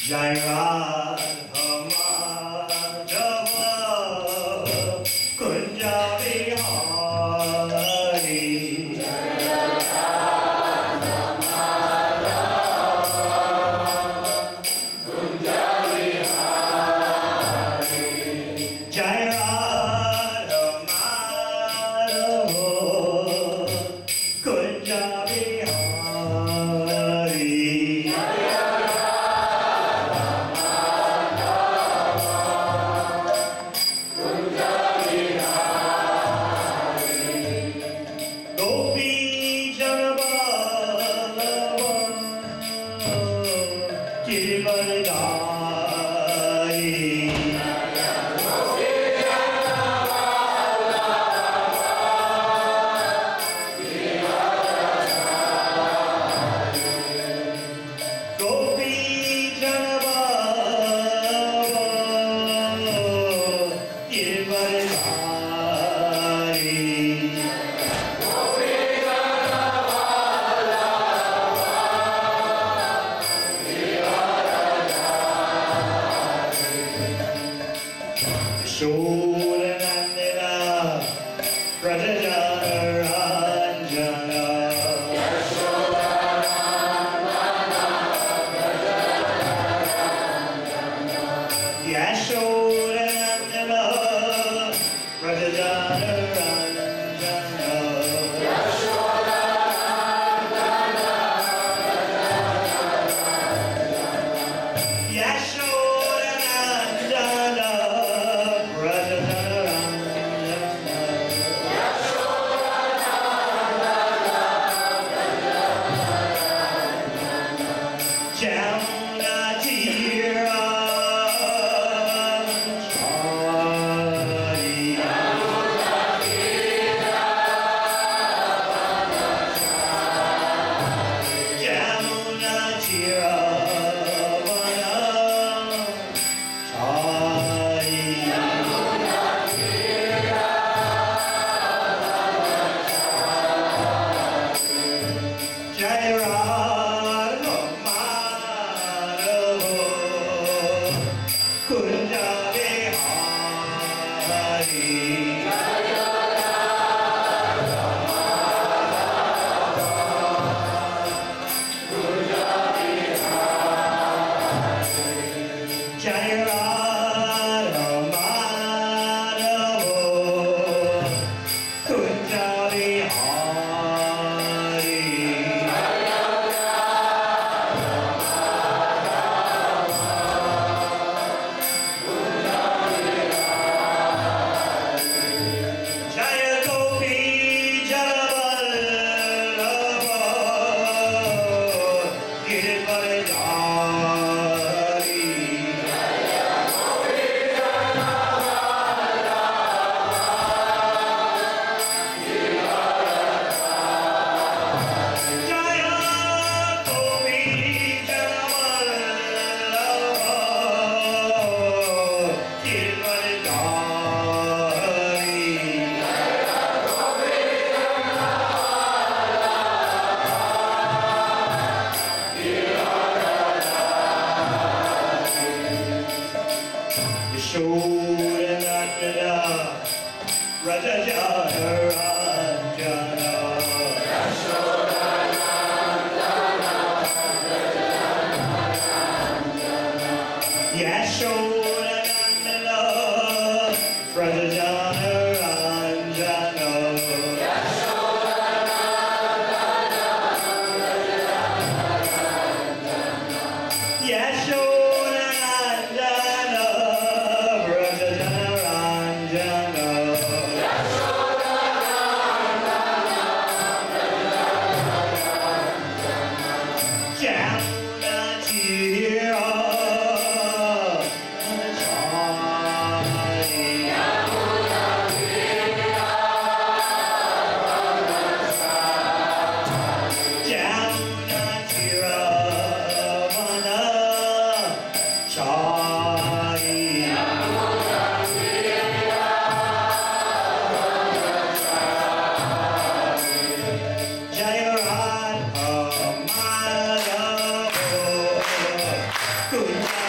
Jai Radha Madhava Kunja Vihari Jai Radha Madhava Kunja Vihari Jai Radha Madhava Kunja Vihari Good.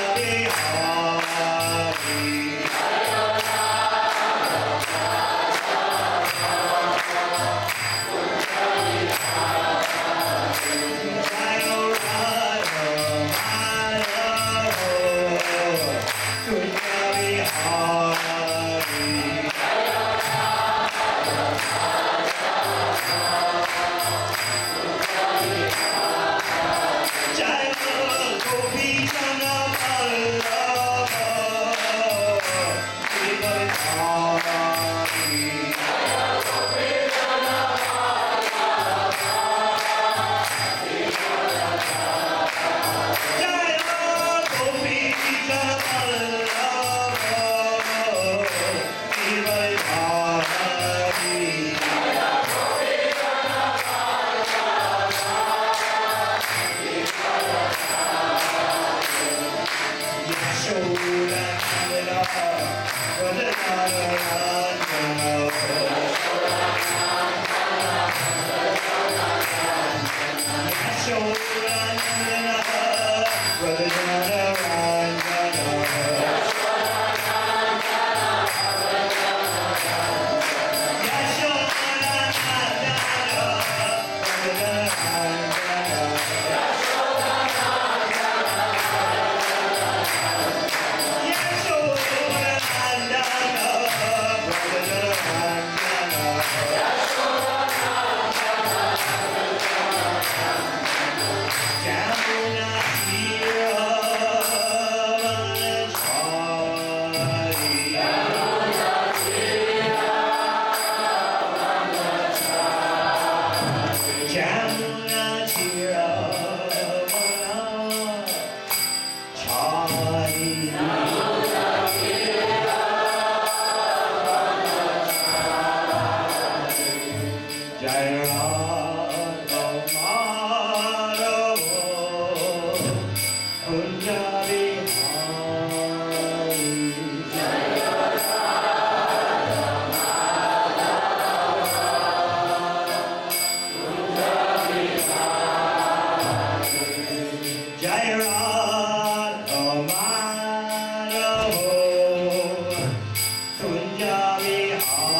Jai Radha Madhava Kunja Vihari.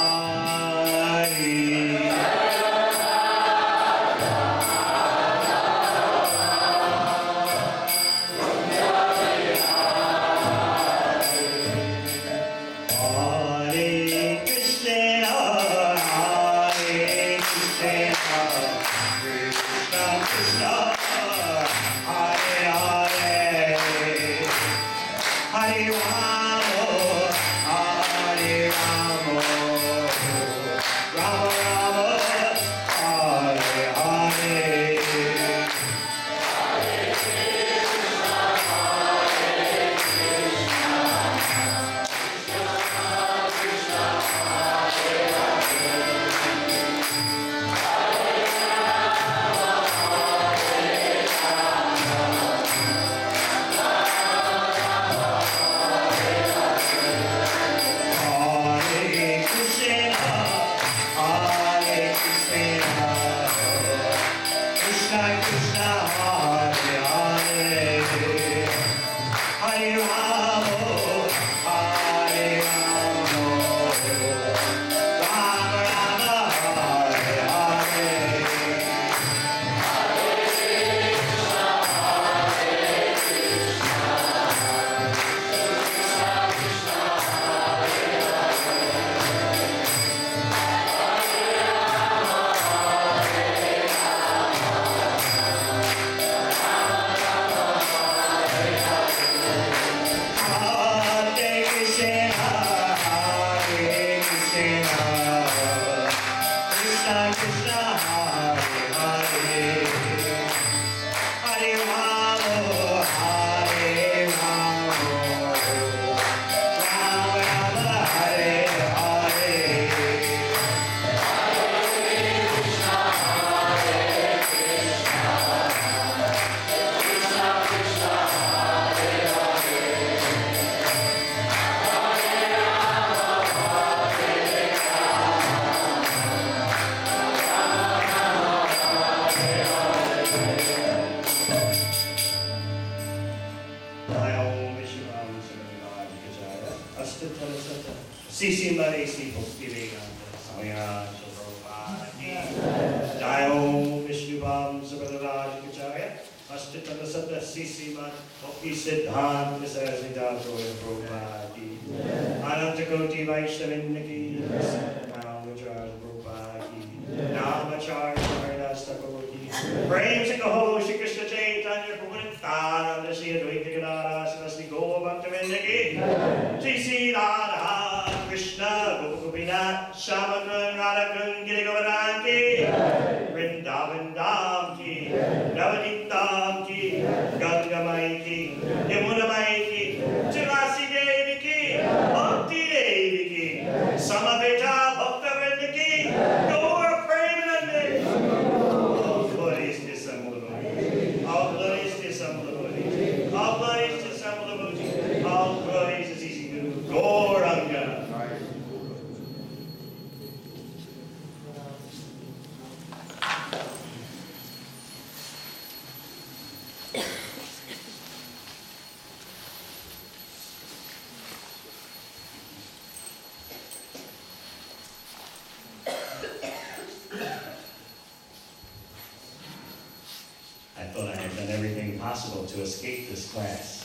To escape this class.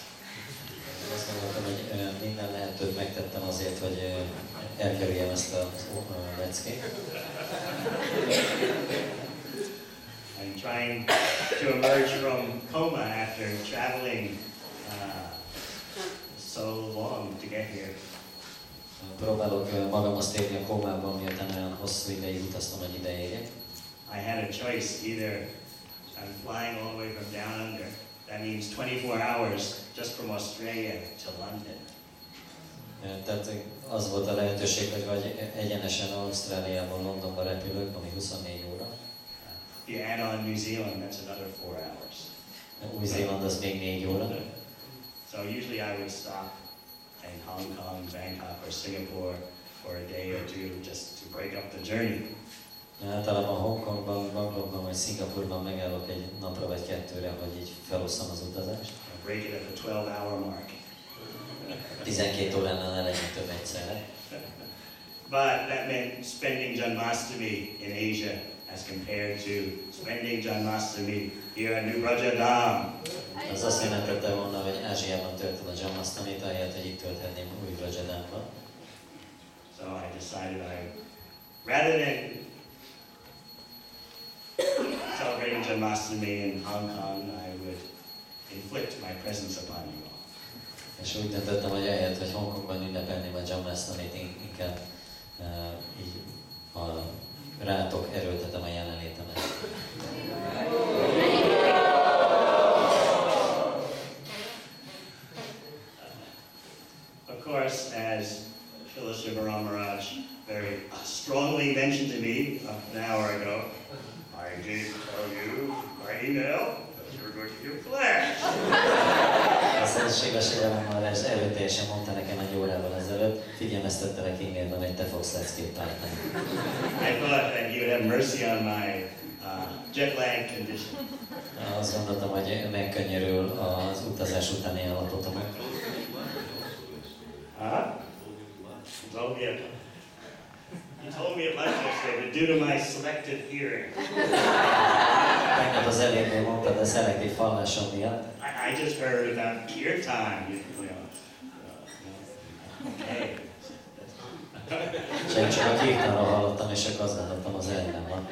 Azt gondoltam, hogy minden lehetőt megtettem azért, hogy elkerüljem ezt a leckét. I'm trying to emerge from coma after traveling so long to get here. Próbálok magamhoz térni a kómában, miután olyan hosszú ideig utaztam, hogy ide érjek. I had a choice, either I'm flying all the way from down under. That means 24 hours just from Australia to London. Tehát az volt a lehetőség, hogy vagy egyenesen Ausztráliából Londonba repülök, ami 24 óra. If you add on New Zealand, that's another 4 hours. Új-Zéland az még 4 óra. So usually I would stop in Hong Kong, Bangkok or Singapore for a day or two just to break up the journey. Általában Hongkongban, Bangkokban vagy Szingapurban megállok egy napra vagy kettőre, hogy így felosszam az utazást. Break it at the 12-hour mark. 12 óránál ne legyen több egyszerre. But that meant spending Janmastami in Asia as compared to spending Janmastami here in New Brajadam. Az azt jelentette volna, hogy Ázsiában töltöm a Janmastamit, ahelyett, hogy itt tölthetném új Brajadamban. So I decided rather than celebrating Janmastami in Hong Kong, I would inflict my presence upon you all. És úgy döntöttem, hogy ahelyett, hogy Hongkongban ünnepelném a Janmastamit, inkább így rátok erőltetem a jelenlétemet. Of course, as Devamrita Maharja very strongly mentioned to me an hour ago, I did tell you by email that you were going to give class. A Szentséges Devamrita erőteljesen mondta nekem egy órával ezelőtt, figyelmeztettelek e-mailben, hogy te fogsz leckét tartani. I thought that he would have mercy on my jet lag condition. Azt gondoltam, hogy megkönnyörül az utazás utáni állapotomat. Huh? He told me at lunch yesterday that due to my selective hearing. Tegnap az elérnél mondtad a szelektív hallásom miatt. I just heard about kirtan. Okay. Én csak a kirtanról hallottam, és akkor azt gondoltam, az ellenben van.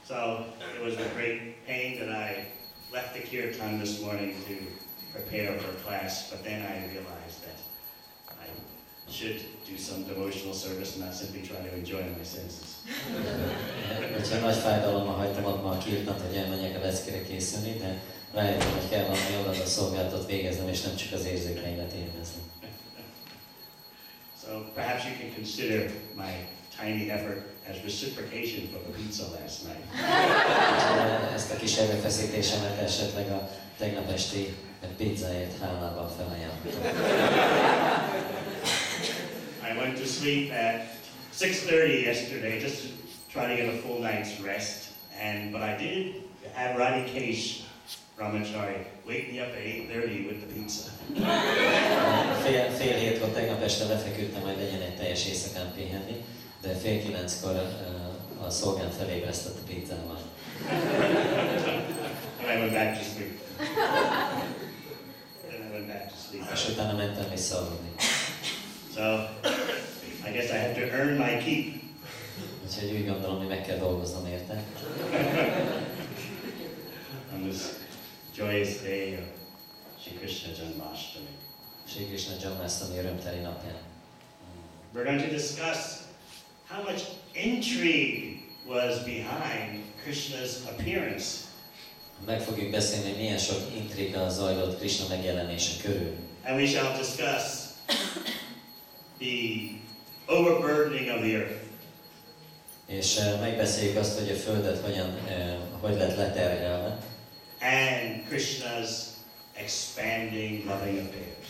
So it was with great pain that I left the kirtan this morning to prepare for class, but then I realized that I should do some devotional service and not simply try to enjoy my senses. Úgyhogy nagy fájdalommal hagytam ott ma a kirtant, hogy elmenjek a leckére készülni, de rájöttem, hogy kell valami oldalra szolgálatot végeznem, és nem csak az érzékeimet élvezni. So perhaps you can consider my tiny effort as reciprocation for the pizza last night. Ezt a kis erőfeszítésemet esetleg a tegnap esti pizzáért hálával felajánlottam. I went to sleep at 6:30 yesterday just to try to get a full night's rest, but I did have Radhikesh Brahmachari wake me up at 8:30 with the pizza. Fél hétkor tegnap este lefeküdtem, hogy legyen egy teljes éjszakán pihenni, de 8:30-kor a szolgám felébresztett a pizzával. And I went back to sleep. Then I went back to sleep. És utána mentem vissza aludni. So I guess I have to earn my keep. Úgyhogy úgy gondolom, hogy meg kell dolgoznom érte. On this joyous day of Shri Krishna Janmastami. Shri Krishna Janmastami örömteli napján. We're going to discuss how much intrigue was behind Krishna's appearance. Meg fogjuk beszélni, hogy milyen sok intriga zajlott Krishna megjelenése körül. And we shall discuss the overburdening of the earth. És megbeszéljük azt, hogy a Földet hogy lett leterhelve. And Krishna's expanding loving affairs.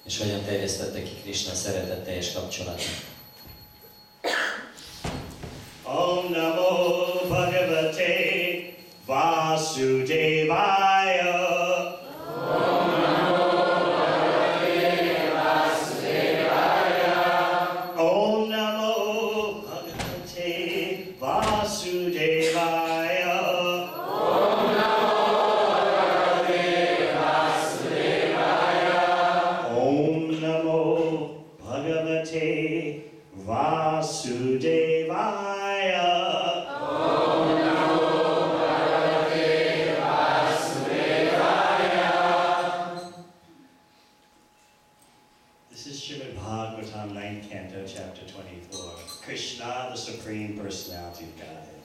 És hogyan terjesztette ki Krishna szeretetteljes kapcsolatát. Om Namo Bhagavate Vasudevaya. Om Namo Bhagavate Vasudevaya. Om Namo Bhagavate Vasudevaya. This is Srimad Bhagavatam, 9th Canto, Chapter 24. Krishna, the Supreme Personality of Godhead.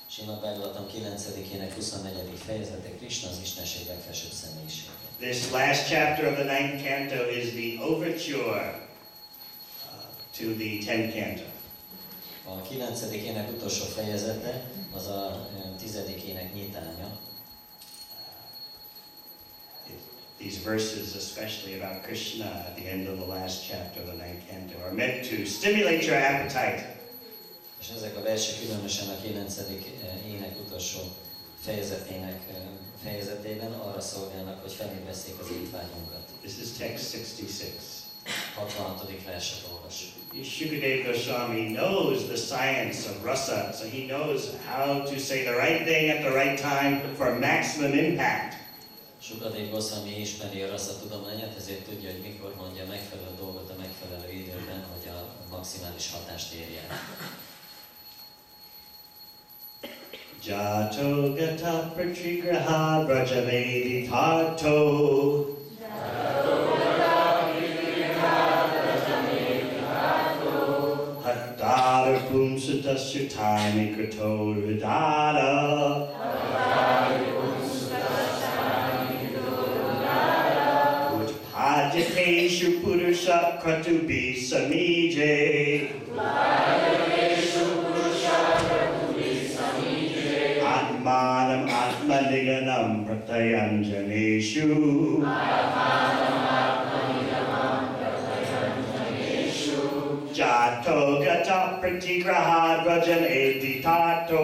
Srimad Bhagavatam 9-ének 24. fejezete, Krishna az Istenség legfelsőbb személyisége. This last chapter of the 9th Canto is the overture to the 10th Canto. A 9-ének utolsó fejezete az a 10-ének nyitánya. These verses, especially about Krishna at the end of the last chapter of the 9th Canto, are meant to stimulate your appetite. És ezek a versek különösen a 9. ének utolsó fejezetében arra szolgálnak, hogy felébreszték az étvágyunkat. This is text 66. 66. verset olvassuk. Shukadeva Goswami knows the science of rasa, so he knows how to say the right thing at the right time for maximum impact. Shukadeva Goswami ismeri a rasa tudományát, ezért tudja, hogy mikor mondja a megfelelő dolgot a megfelelő időben, hogy a maximális hatást érje el. Jato gata pratrigraha brajavedi tato. Hattara pumsutta sutani krato ridara. Utpajateshu purusha kratubi samije. Atmanam atmaniganam pratayanjaneshu. Jato gata pratigraha rajaneti tato.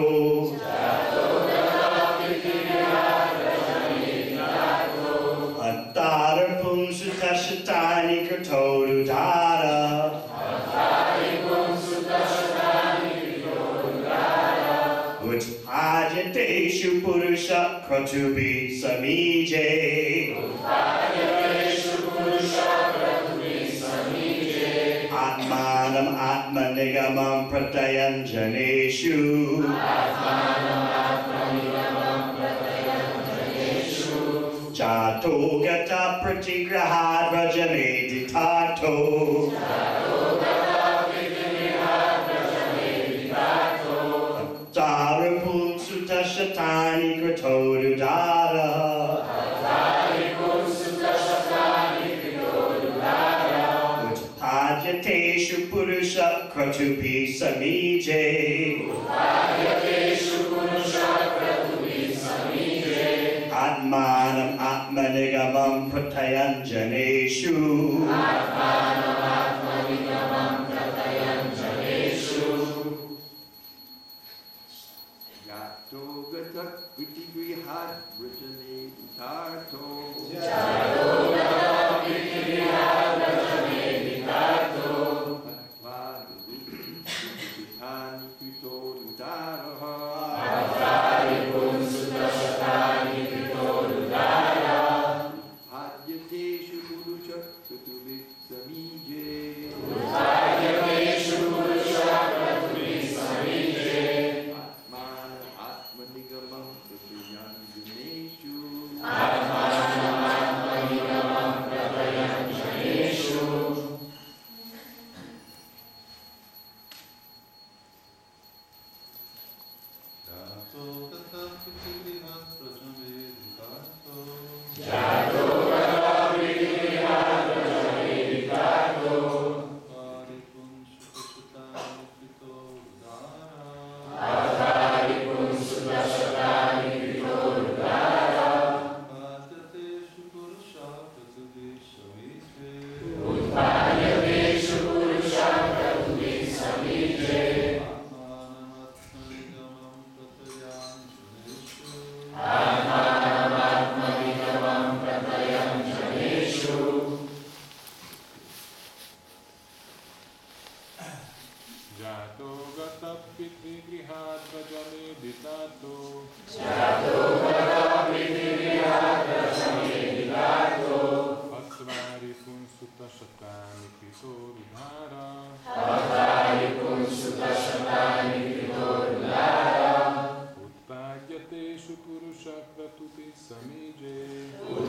Attara pumsutta shatani krtodudara. Utpajateshu purusha kratubi samije. Atmanam atmanigamam pratayanjaneshu. Jato gata pratigraha rajamedi tato. Attara pumsutta shatani kratodudara. Utpajateshu purusha kratubi samije. Atmanam atmanigamam pratayanjaneshu. Jato gata pritigrihad rajane tato.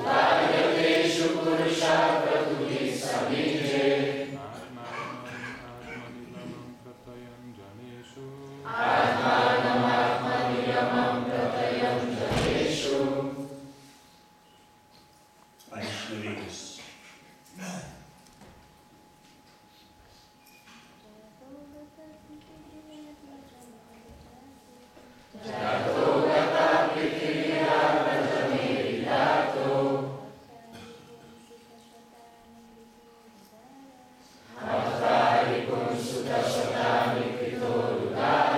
Hadyateshu purusha kratubi samije. Atmanam atmanigamam pratayanjaneshu. Atari kun sutta satani kritodudara.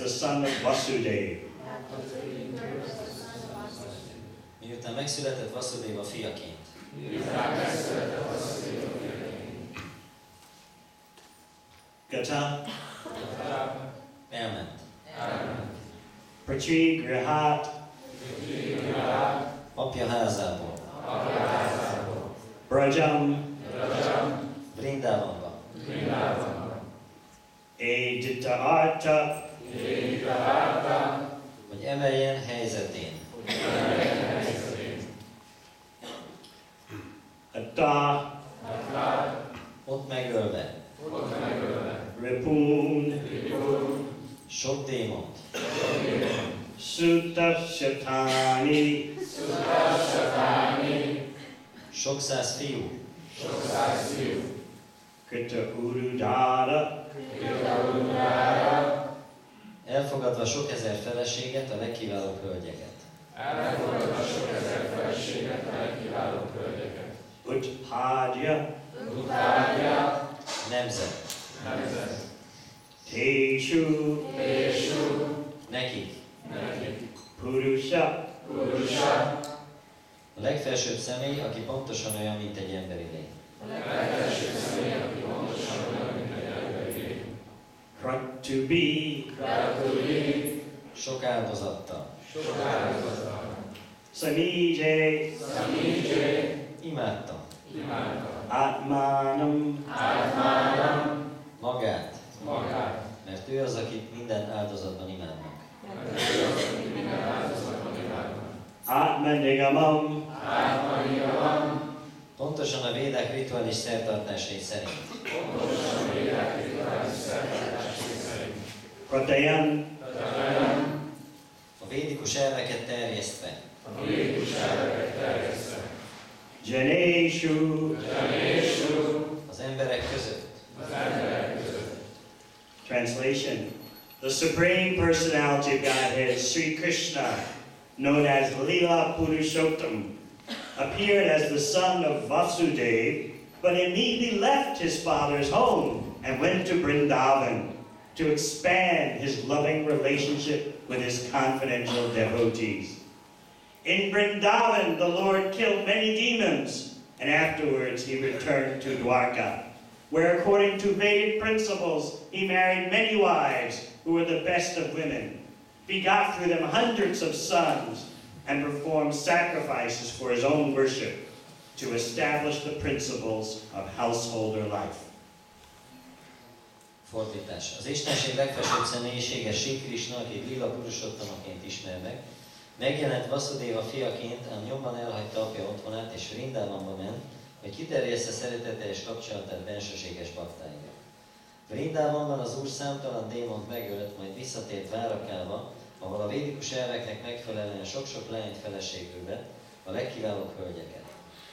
the son of Vasudeva. Miután megszületett Vasudeva fiaként. Gata Elment. Prachvi Grihat Apja házából. Brajam Vrindávonba. Edita Arta Hogy emeljen helyzetén. Atta Ott megölve. Ripun Sok démont. Sutta Shatani Sok száz fiú. Krita Urudara Elfogadva sok ezer feleséget, a legkiválóbb hölgyeket. Utpadya Nemzet. Teshu Nekik. Purusha A legfelsőbb személy, aki pontosan olyan, mint egy emberi lény. Kratubi Sok áldozattal. Samije Imádtam. Atmanam Magát. Mert ő az, akit minden áldozatban imádnak. Atmanigamam Pontosan a védák rituális szertartásai szerint. Pratayam A védikus elveket terjesztve. Janeshu Az emberek között. Translation. The Supreme Personality of Godhead, Sri Krishna, known as Leela Purushottam, appeared as the son of Vasudeva, but immediately left his father's home and went to Vrindavan to expand his loving relationship with his confidential devotees. In Vrindavan, the Lord killed many demons, and afterwards he returned to Dwarka, where according to Vedic principles, he married many wives who were the best of women, begot through them hundreds of sons, and performed sacrifices for his own worship to establish the principles of householder life. Fordítás. Az Istenség legfelsőbb személyisége Sri Krishna, akit Lila Purushottamaként ismer meg, megjelent Vasudeva fiaként, ám nyomban elhagyta apja otthonát és Vrindavanba ment, hogy kiterjessze szeretete és kapcsolatát bensőséges baktáival. Vrindavanban az Úr számtalan démont megölt, majd visszatért Várakába, ahol a védikus elveknek megfelelően sok-sok lányt feleségül vett, a legkiválóbb hölgyeket.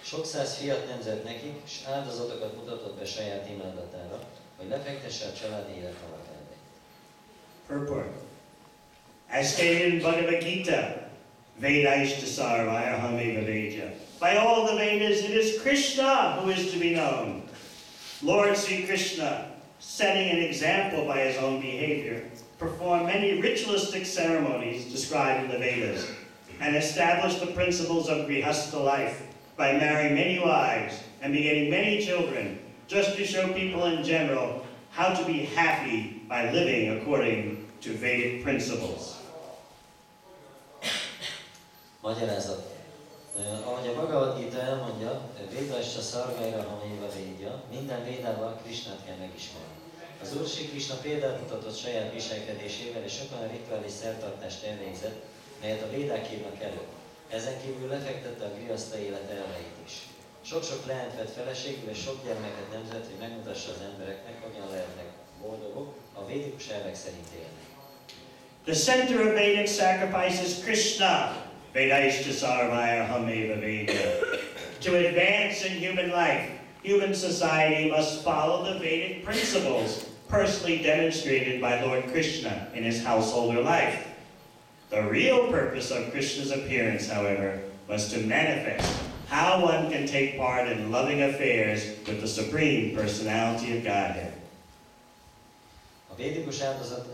Sok száz fiat nemzett nekik, és áldozatokat mutatott be saját imádatára, hogy lefektesse a családi élet alapelveit. Purport. As stated in Bhagavad Gita, Vedaishta Sarvaya Hameva Veja. By all the Vedas, it is Krishna who is to be known. Lord Sri Krishna, setting an example by his own behavior, performed many ritualistic ceremonies described in the Vedas, and established the principles of Grihastha life by marrying many wives and begetting many children, just to show people in general how to be happy by living according to Vedic principles. Magyarázat. Ahogy a Bhagavad Gita elmondja, Védaishta Szarvaira Hamaiva Védja, minden védával Krisnát kell megismerni. Az Úr Sri Krishna példát mutatott saját viselkedésével, és sok olyan rituális szertartást elvégzett, melyet a védák írnak elő. Ezen kívül lefektette a grihaszta élet elveit is. Sok-sok leányt vett feleségül, és sok gyermeket nemzett, hogy megmutassa az embereknek, hogyan lehetnek boldogok, a védikus elvek szerint élni. The center of Vedic sacrifice is Krishna, Vedaishta Sarvaya Hameva Veja. To advance in human life, human society must follow the Vedic principles personally demonstrated by Lord Krishna in his householder life. The real purpose of Krishna's appearance, however, was to manifest how one can take part in loving affairs with the Supreme Personality of Godhead. A védikus áldozat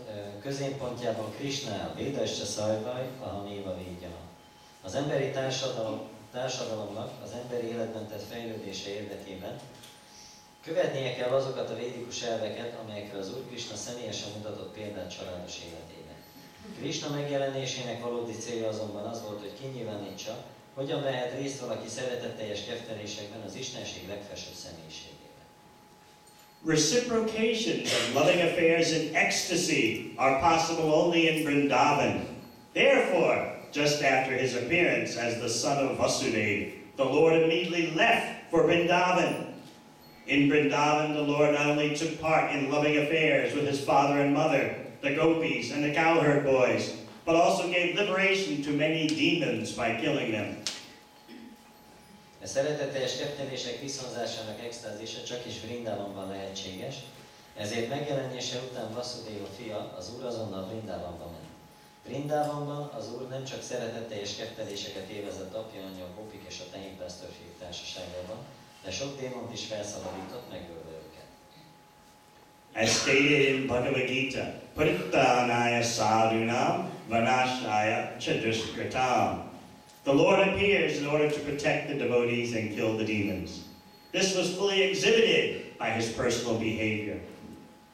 középpontjában Krishna áll, Védascsa Szajvaj, Ahaméva Védjana. Az emberi társadalomnak az emberi életben tett fejlődése érdekében követnie kell azokat a védikus elveket, amelyekre az Úr Krishna személyesen mutatott példát családos életében. Krishna megjelenésének valódi célja azonban az volt, hogy kinyilvánítsa, hogyan vehet részt valaki szeretetteljes keftelésekben az Istenség legfelsőbb személyiségében. Reciprocations of loving affairs and ecstasy are possible only in Vrindavan. Therefore, just after his appearance as the son of Vasudeva, the Lord immediately left for Vrindavan. In Vrindavan, the Lord not only took part in loving affairs with his father and mother, the gopis and the cowherd boys, but also gave liberation to many demons by killing them. A szeretetteljes keftelések viszonzásának extázisa csak is Vrindavanban lehetséges, ezért megjelenése után Vasudeva fia, az Úr azonnal Vrindavanba ment. Vrindavanban az Úr nem csak szeretetteljes kefteléseket élvezett apja, anyja, a gopik és a tehénpásztorfiúk társaságában, de sok démont is felszabadított, megölve őket. As stated in Bhagavad Gita, Parittanaya sadhunam vanashaya chadushkratam. The Lord appears in order to protect the devotees and kill the demons. This was fully exhibited by his personal behavior.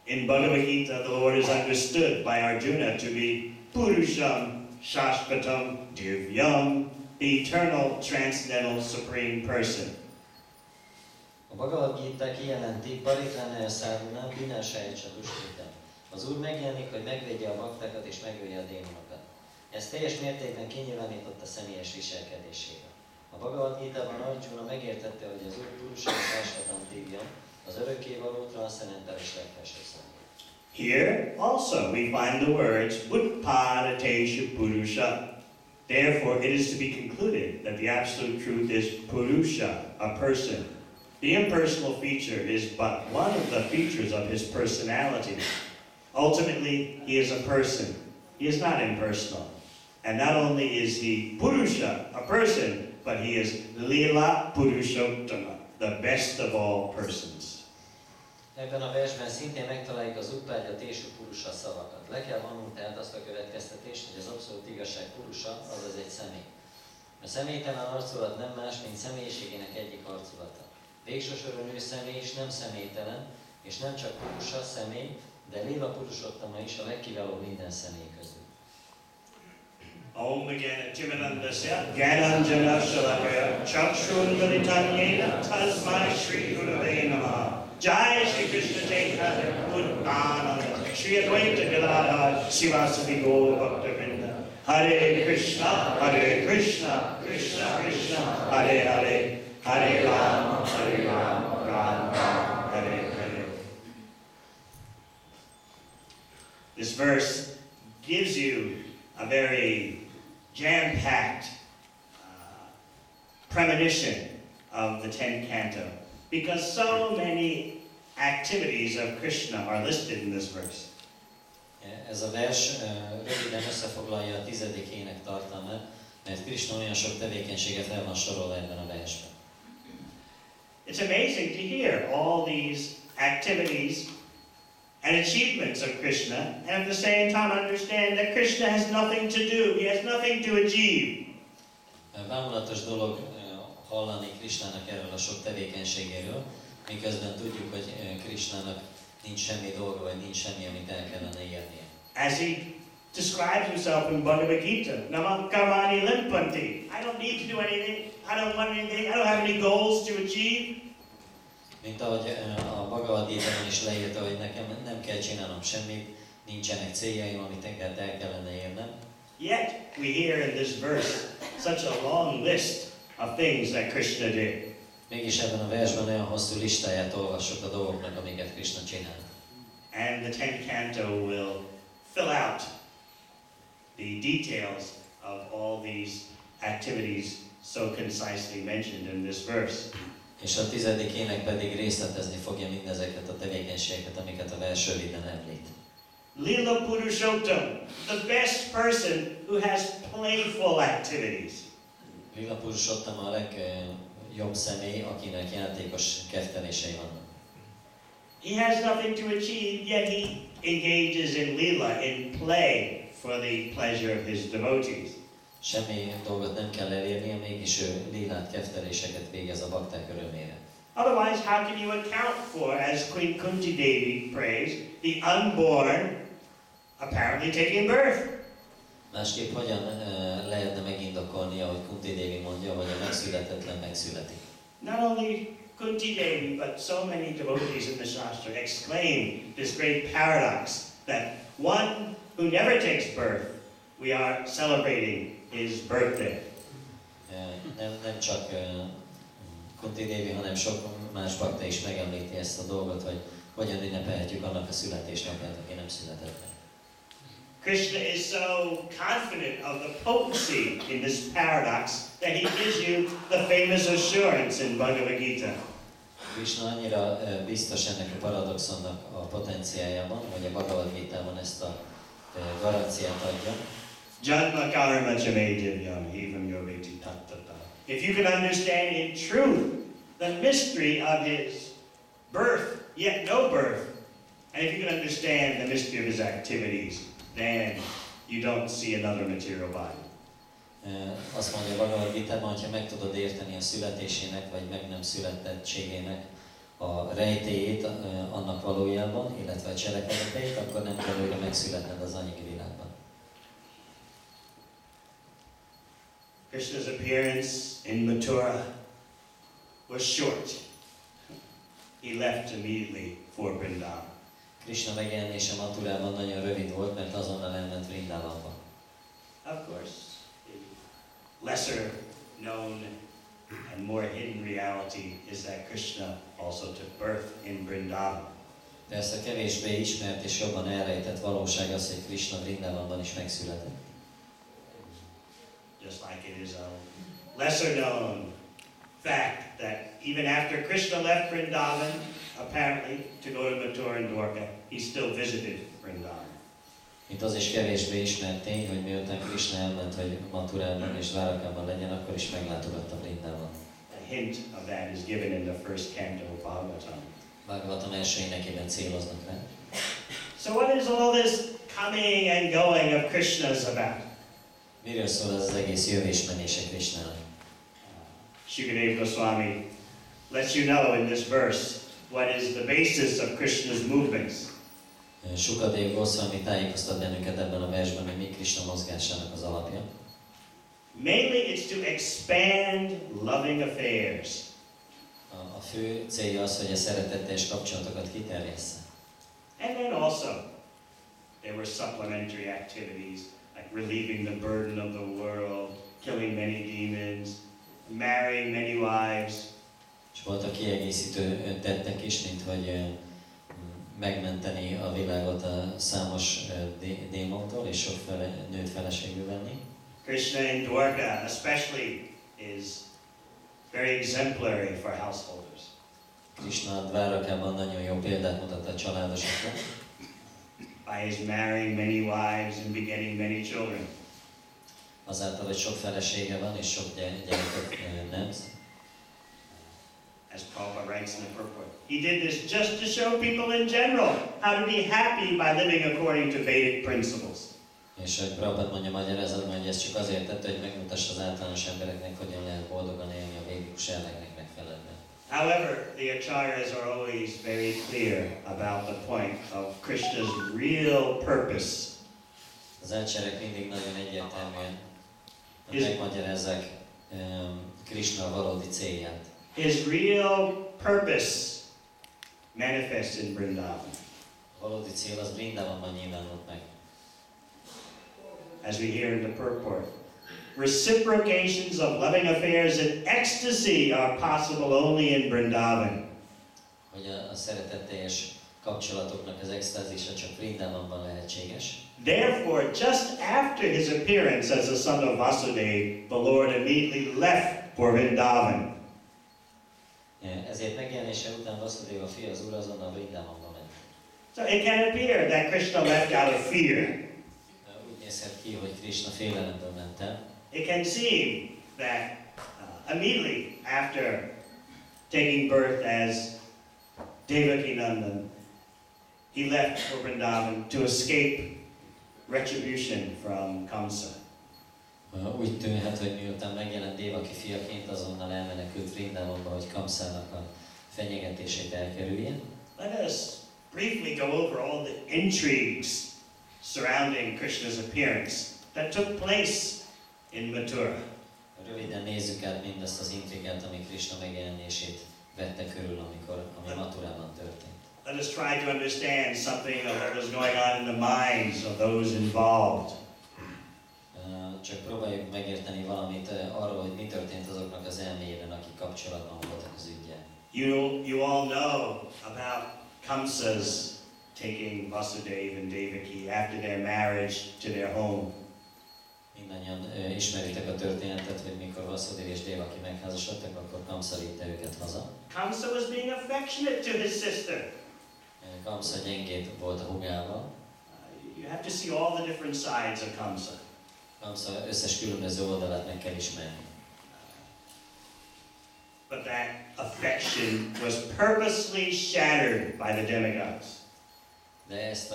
In Bhagavad Gita, the Lord is understood by Arjuna to be Purusham Shashvatam Divyam, the eternal, transcendental, supreme person. A Bhagavad Gita kijelenti, Parittanaya sadhunam vanashaya chadushkratam. Az Úr megjelenik, hogy megvédje a baktákat és megölje a démonokat. Ez teljes mértékben kinyilvánította személyes viselkedésére. A Bhagavad Gita-ban Arjuna megértette, hogy az Úr Purusham Shashvatam Divyam, az örökkévaló, transzcendentális legfelsőbb személy. Here also we find the words Utpadatesha Purusha. Therefore it is to be concluded that the absolute truth is Purusha, a person. The impersonal feature is but one of the features of his personality. Ultimately, he is a person. He is not impersonal. And not only is he Purusha, a person, but he is Lila Purushottama, the best of all persons. Ebben a versben szintén megtaláljuk az Utpadatesha Purusha szavakat. Le kell vonnunk tehát azt a következtetést, hogy az abszolút igazság Purusha, azaz egy személy. A személytelen arculat nem más, mint személyiségének egyik arculata. Végső soron ő személy is nem személytelen, és nem csak Purusha személy, de Lila Purushottama is a legkiválóbb minden személy közül. Om Gana Timanandasya Gyananjana Shalakaya Chakshunvalitanyena Tasmai Shri Gurave Namaha Jai Shri Krishna Chaitanya Puttananda Shri Advaita Gadadhar Sivasati Gaur Bhakta Hare Krishna, Krishna Krishna, Hare Hare, Hare Rama, Ram Ram, Hare Hare. This verse gives you a very jam-packed premonition of the 10th canto, because so many activities of Krishna are listed in this verse. Ez a vers röviden összefoglalja a 10. ének tartalmát, mert Krishna olyan sok tevékenységet el van sorolva ebben a versben. It's amazing to hear all these activities and achievements of Krishna, and at the same time understand that Krishna has nothing to do, he has nothing to achieve. Bámulatos dolog hallani Krishnának erről a sok tevékenységéről, miközben tudjuk, hogy Krishnának nincs semmi dolga, vagy nincs semmi, amit el kellene érnie. As he describes himself in Bhagavad Gita, Namakarmani limpanti. I don't need to do anything, I don't want anything, I don't have any goals to achieve. Mint ahogy a Bhagavad Gita-ban is leírta, hogy nekem nem kell csinálnom semmit, nincsenek céljaim, amit el kellene érnem. Yet we hear in this verse such a long list of things that Krishna did. Mégis ebben a versben olyan hosszú listáját olvassuk a dolgoknak, amiket Krishna csinál. And the 10th canto will fill out the details of all these activities so concisely mentioned in this verse. És a 10. ének pedig részletezni fogja mindezeket a tevékenységeket, amiket a vers röviden említ. Lila Purushottam, the best person who has playful activities. Lila Purushottam a legjobb személy, akinek játékos keftelései vannak. He has nothing to achieve, yet he engages in lila, in play, for the pleasure of his devotees. Semmi dolgot nem kell elérnie, mégis ő lilát, kefteléseket végez a bakták örömére. Otherwise, how can you account for, as Queen Kunti Devi prays, the unborn apparently taking birth? Másképp hogyan lehetne megindokolni, ahogy Kunti Devi mondja, hogy a megszületetlen megszületik? Not only Kunti Devi, but so many devotees in the Shastra exclaim this great paradox that one who never takes birth, we are celebrating his birthday. Nem csak Kunti Devi, hanem sok más bakta is megemlíti ezt a dolgot, hogy hogyan ünnepelhetjük annak a születésnapját, aki nem született meg. Krishna is so confident of the potency in this paradox that he gives you the famous assurance in Bhagavad Gita. Krishna annyira biztos ennek a paradoxonnak a potenciájában, hogy a Bhagavad Gitában ezt a garanciát adja. Janma karma chame divyam evam yoveti tattata. If you can understand in truth the mystery of his birth, yet no birth, and if you can understand the mystery of his activities, then you don't see another material body. Azt mondja a Bhagavad Gitában, hogyha meg tudod érteni a születésének, vagy meg nem születettségének a rejtélyét annak valójában, illetve a cselekedeteit, akkor nem kell újra megszületned az anyagi világban. Krishna's appearance in Mathura was short. He left immediately for Vrindavan. Krishna megjelenése Mathurában nagyon rövid volt, mert azonnal elment Vrindavanba. Of course, the lesser known and more hidden reality is that Krishna also took birth in Vrindavan. Persze kevésbé ismert és jobban elrejtett valóság az, hogy Krishna Vrindavanban is megszületett. Just like it is a lesser known fact that even after Krishna left Vrindavan, apparently to go to Mathura and Dwarka, he still visited Vrindavan. Mint az is kevésbé ismert tény, hogy miután Krishna elment, hogy Mathurában és Dvárakában legyen, akkor is meglátogatta Vrindavan. A hint of that is given in the first canto of Bhagavatam. Bhagavatam első énekében céloznak rá. So what is all this coming and going of Krishna's about? Miről szól ez az egész jövés-menése Krishnának? Shukadeva Goswami lets you know in this verse what is the basis of Krishna's movements. Shukadeva Goswami tájékoztat bennünket ebben a versben, hogy mi Krishna mozgásának az alapja. Mainly it's to expand loving affairs. A fő célja az, hogy a szeretetteljes kapcsolatokat kiterjessze. And then also, there were supplementary activities like relieving the burden of the world, killing many demons, marrying many wives. És voltak kiegészítő tettek is, mint hogy megmenteni a világot a számos démontól, és sok nőt feleségül venni. Krishna in Dwarka especially is very exemplary for householders. Krishna Dvárakában nagyon jó példát mutat a családosokra. By his marrying many wives and begetting many children. Azáltal, hogy sok felesége van és sok gyereket nemz. As Prabhupada writes in the purport, he did this just to show people in general how to be happy by living according to Vedic principles. És hogy Prabhupada mondja magyarázatban, hogy ez csak azért tette, hogy megmutassa az általános embereknek, hogyan lehet boldogan élni a védikus elveknek megfelelően. However, the acharyas are always very clear about the point of Krishna's real purpose. Az ácserek mindig nagyon egyértelműen megmagyarázzák Krishna valódi célját. His real purpose manifests in Vrindavan. A valódi cél az Vrindavanban nyilvánult meg. As we hear in the purport, reciprocations of loving affairs and ecstasy are possible only in Vrindavan. Hogy a szeretetteljes kapcsolatoknak az extázisa csak Vrindavanban lehetséges. Therefore, just after his appearance as a son of Vasudeva, the Lord immediately left for Vrindavan. Ezért megjelenése után Vasudeva fia az Úr azonnal Vrindavanba ment. So it can appear that Krishna left out of fear. Úgy nézhet ki, hogy Krishna félelemből ment el. It can seem that immediately after taking birth as Devaki Nandan, he left for Vrindavan to escape retribution from Kamsa. Úgy tűnhet, hogy miután megjelent Devaki fiaként, azonnal elmenekült Vrindavanba, hogy Kamszának a fenyegetését elkerülje. Let us briefly go over all the intrigues surrounding Krishna's appearance that took place in Mathura. Röviden nézzük át mindazt az intrigát, ami Krishna megjelenését vette körül, ami Mathurában történt. Let us try to understand something of what was going on in the minds of those involved. Csak próbáljuk megérteni valamit arról, hogy mi történt azoknak az elméjében, akik kapcsolatban voltak az üggyel. You all know about Kamsa's taking Vasudeva and Devaki after their marriage to their home. Mindannyian ismeritek a történetet, hogy mikor Vasudeva és Devaki megházasodtak, akkor Kamsa vitte őket haza. Kamsa was being affectionate to his sister. Kamsa gyengéd volt a hugával. You have to see all the different sides of Kamsa. Kamsa összes különböző oldalát meg kell ismerni. But that affection was purposely shattered by the demigods. De ezt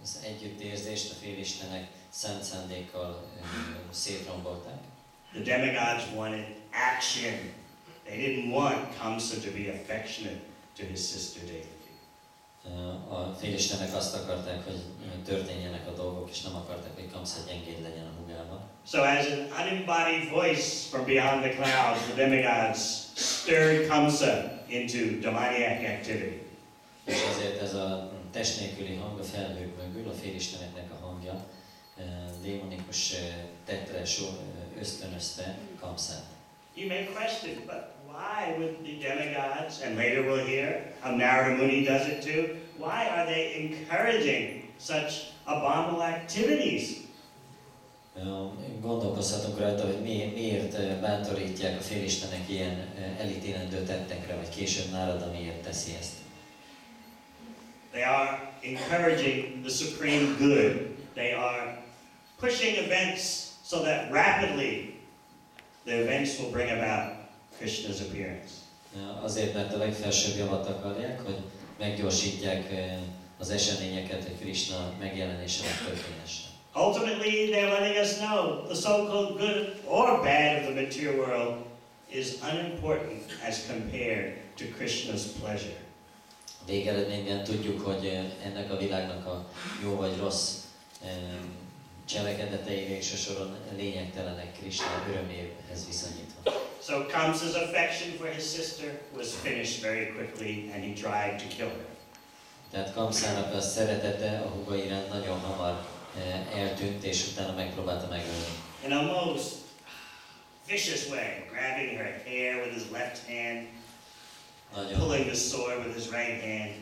az együttérzést a félistenek szent szándékkal szétrombolták. The demigods wanted action. They didn't want Kamsa to be affectionate to his sister Devaki. A félistenek azt akarták, hogy történjenek a dolgok, és nem akarták, hogy Kamsa gyengéd legyen a hugával. So as an unembodied voice from beyond the clouds, the demigods stirred Kamsa into demoniac activity. És azért ez a test nélküli hang a felhők mögül, a félisteneknek a hangja, démonikus tettre ösztönözte Kamsát. You may question, but why would the demigods, and later we'll hear how Narada Muni does it too, why are they encouraging such abominable activities? Gondolkozhatunk rajta, hogy miért bántorítják a félistenek ilyen elítélendő tettekre, vagy később Narada miért teszi ezt. They are encouraging the supreme good. They are pushing events so that rapidly the events will bring about Krishna's appearance. Azért, mert a legfelsőbb javat akarják, hogy meggyorsítják az eseményeket, hogy Krishna megjelenése megtörténhessen. Ultimately, they're letting us know the so-called good or bad of the material world is unimportant as compared to Krishna's pleasure. Végeredményben tudjuk, hogy ennek a világnak a jó vagy rossz cselekedetei végső soron lényegtelenek Krishna öröméhez viszonyítva. So Kamsa's affection for his sister was finished very quickly and he tried to kill her. Tehát Kamszának a szeretete a húga iránt nagyon hamar eltűnt, és utána megpróbálta megölni. In a most vicious way, grabbing her hair with his left hand, pulling the sword with his right hand.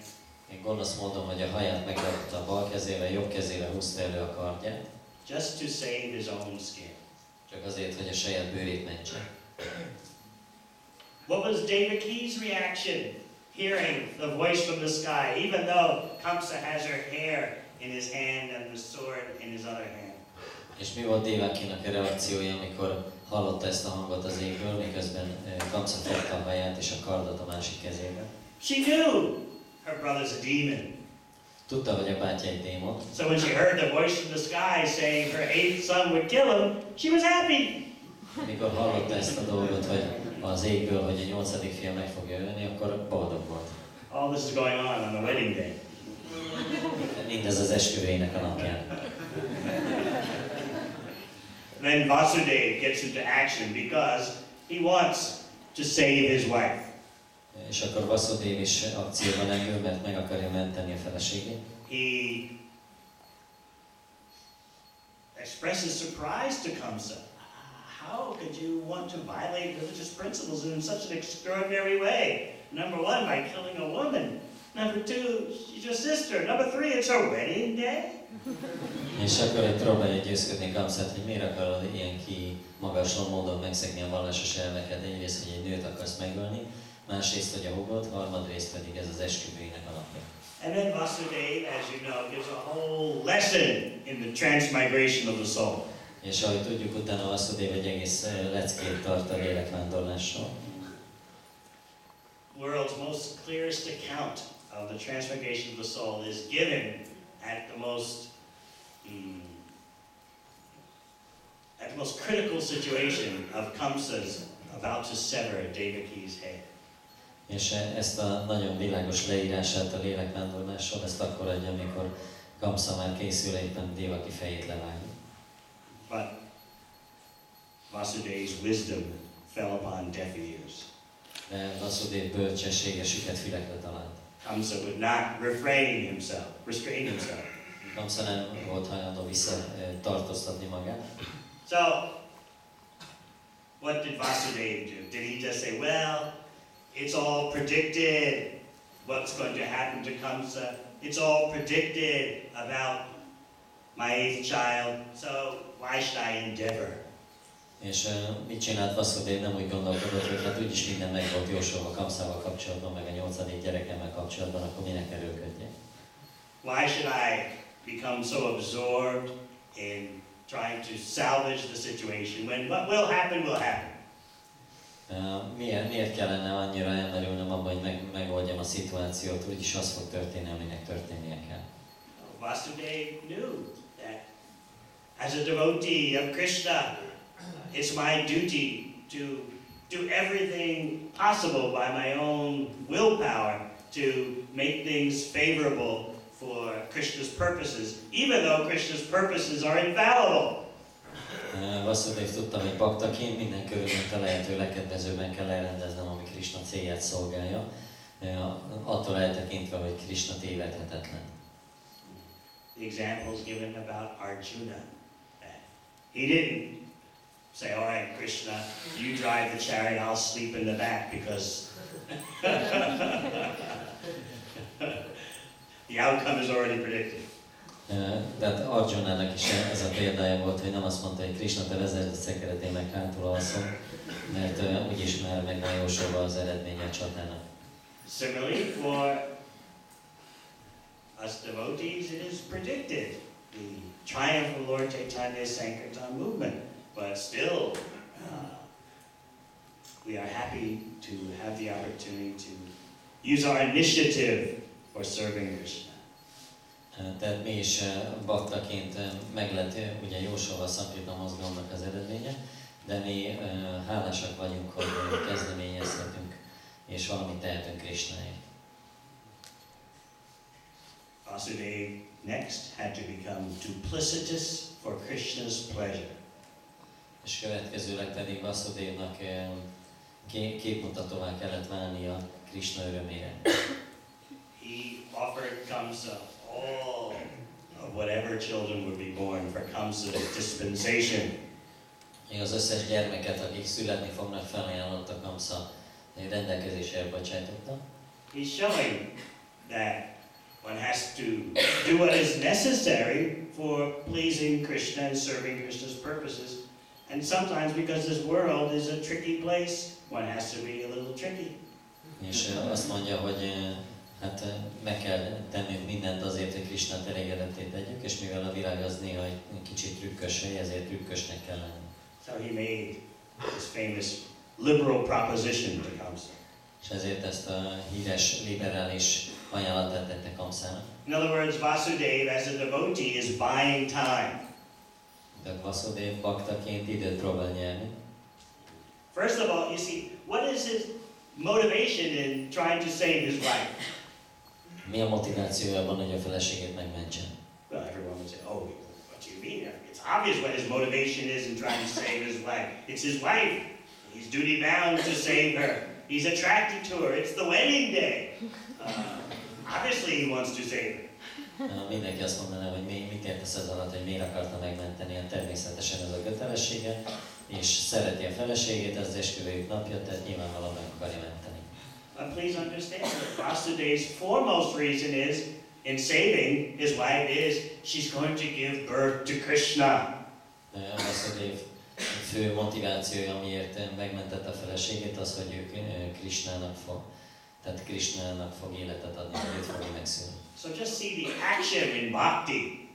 Én gonosz módon, hogy a haját megragadta a bal kezével, jobb kezével húzta elő a kardját. Just to save his own skin. Csak azért, hogy a saját bőrét mentse. What was Devaki's reaction hearing the voice from the sky, even though Kamsa has her hair in his hand and the sword in his other hand? És mi volt Devakinak a reakciója, amikor hallotta ezt a hangot az égből, miközben Kamsa fogta a haját és a kardot a másik kezébe? She knew her brother's a demon. Tudta, hogy a bátyja egy démon. So when she heard the voice from the sky saying her 8th son would kill him, she was happy. Amikor hallotta ezt a dolgot, hogy az égből, hogy a 8. fia meg fogja ölni, akkor boldog volt. All this is going on the wedding day. Mindez az esküvőjének a napján. Then Vasudeva gets into action because he wants to save his wife. És akkor Vasudeva is akcióban lendül, mert meg akarja menteni a feleségét. He expresses surprise to Kamsa. How could you want to violate religious principles in such an extraordinary way? Number one, by killing a woman. Number two, she's your sister. Number three, it's her wedding day. És akkor próbálja győzködni Kamsát, hogy miért akarod ilyen kimagasló módon megszegni a vallásos elveket. Egyrészt, hogy egy nőt akarsz megölni, másrészt, hogy a húgod, harmadrészt pedig ez az esküvőjének a napja. And then Vasudeva, as you know, gives a whole lesson in the transmigration of the soul. És ahogy tudjuk, utána Vasudeva egy egész leckét tart a lélekvándorlásról. World's most clearest account of the transmigration of the soul is given at the most critical situation of Kamsa's about to sever Devaki's head. És ezt a nagyon világos leírását a lélekvándorlásról, ezt akkor adja, amikor Kamsa már készül éppen Devaki fejét levágni. But Vasudev's wisdom fell upon deaf ears. De Vasudev bölcsessége süket fülekre talált. Kamsa would not restrain himself. Kamsa nem volt hajlandó visszatartóztatni magát. So, what did Vasudev do? Did he just say, well, it's all predicted what's going to happen to Kamsa. It's all predicted about my 8th child, so why should I endeavor? És mit csinált Vasudev? Nem úgy gondolkodott, hogy hát úgyis minden meg volt jósolva Kamszával kapcsolatban, meg a 8. gyerekemmel kapcsolatban, akkor minek erőködjek? Why should I become so absorbed in trying to salvage the situation when what will happen will happen? Miért kellene annyira elmerülnöm abban, hogy megoldjam a szituációt, úgyis az fog történni, aminek történnie kell. Vasudev knew that as a devotee of Krishna, it's my duty to do everything possible by my own willpower to make things favorable for Krishna's purposes, even though Krishna's purposes are infallible. Vasudev tudta, hogy baktaként minden körülményt a lehető legkedvezőbben kell elrendeznem, ami Krishna célját szolgálja, attól eltekintve, hogy Krishna tévedhetetlen. The examples given about Arjuna, he didn't say, all right, Krishna, you drive the chariot, I'll sleep in the back because the outcome is already predicted. Tehát Arjunának is ez a példája volt, hogy nem azt mondta, hogy Krishna, te vezesd a szekeret, én meg hátul alszom, mert úgyis már meg van jósolva az eredménye a csatának. Similarly, for us devotees, it is predicted, the triumph of Lord Chaitanya's Sankirtan movement. But still, we are happy to have the opportunity to use our initiative for serving Krishna. Tehát mi is baktaként meg lett ugye jósolva a Sankirtan mozgalomnak az eredménye, de mi hálásak vagyunk, hogy kezdeményezhetünk és valamit tehetünk Krishnáért. Vasudev next had to become duplicitous for Krishna's pleasure. És következőleg pedig Vasudevnak képmutatóvá kellett válnia Krishna örömére. He offered Kamsa all of whatever children would be born for Kamsa's dispensation. Még az összes gyermeket, akik születni fognak, felajánlotta Kamsa, rendelkezésre bocsájtotta. He's showing that one has to do what is necessary for pleasing Krishna and serving Krishna's purposes. And sometimes, because this world is a tricky place, one has to be a little tricky. És azt mondja, hogy hát meg kell tennünk mindent azért, hogy Krishnát elégedetté tegyük, és mivel a világ az néha egy kicsit trükkös hely, ezért trükkösnek kell lenni. So he made this famous liberal proposition to Kamsa. És ezért ezt a híres liberális ajánlatát tette Kamsának. In other words, Vasudev as a devotee is buying time. De Vasudev baktaként időt próbál nyerni. First of all, you see, what is his motivation in trying to save his wife? Mi a motivációja abban, hogy a feleségét megmentsen? Well, everyone would say, oh, what do you mean? It's obvious what his motivation is in trying to save his wife. It's his wife. He's duty bound to save her. He's attracted to her. It's the wedding day. Obviously he wants to save her. Mindenki azt mondaná, hogy mit értesz ez alatt, hogy miért akarta megmenteni, természetesen ez a kötelessége, és szereti a feleségét, ez az esküvőjük napja, tehát nyilvánvalóan meg akarja menteni. But please understand that Vasudev's foremost reason is, in saving his wife, is she's going to give birth to Krishna. Vasudev fő motivációja, amiért megmentette a feleségét, az, hogy ő Krishnának fog életet adni, hogy őt fogja megszülni. So just see the action in bhakti.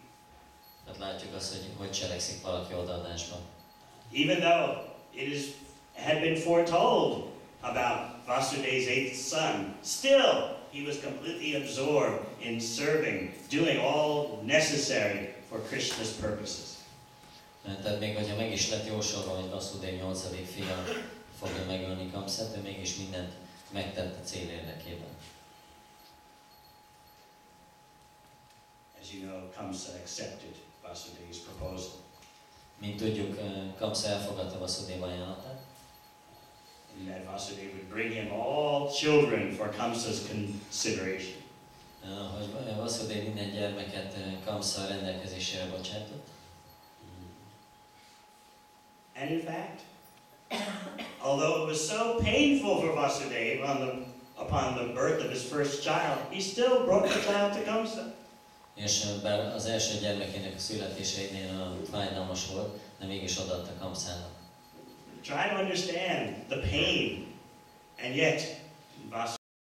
Tehát látjuk azt, hogy cselekszik valaki odaadásban. Even though had been foretold about Vasudev's 8th son, still he was completely absorbed in serving, doing all necessary for Krishna's purposes. Tehát még hogyha meg is lett jósolva, hogy Vasudév 8. fia fogja megölni Kamszát, ő mégis mindent megtett a cél érdekében. As you know, Kamsa accepted Vasudev's proposal. Mint tudjuk, Kamsa elfogadta Vasudév ajánlatát, And that Vasudeva would bring him all children for Kamsa's consideration. hogy Vasudév minden gyermeket Kamsa rendelkezésére bocsátott. And in fact, although it was so painful for Vasudeva upon the birth of his first child, he still brought the child to Kamsa. És bár az első gyermekének a születése egynél fájdalmas volt, de mégis odaadta Kamszának. Try to understand the pain, and yet Vasudeva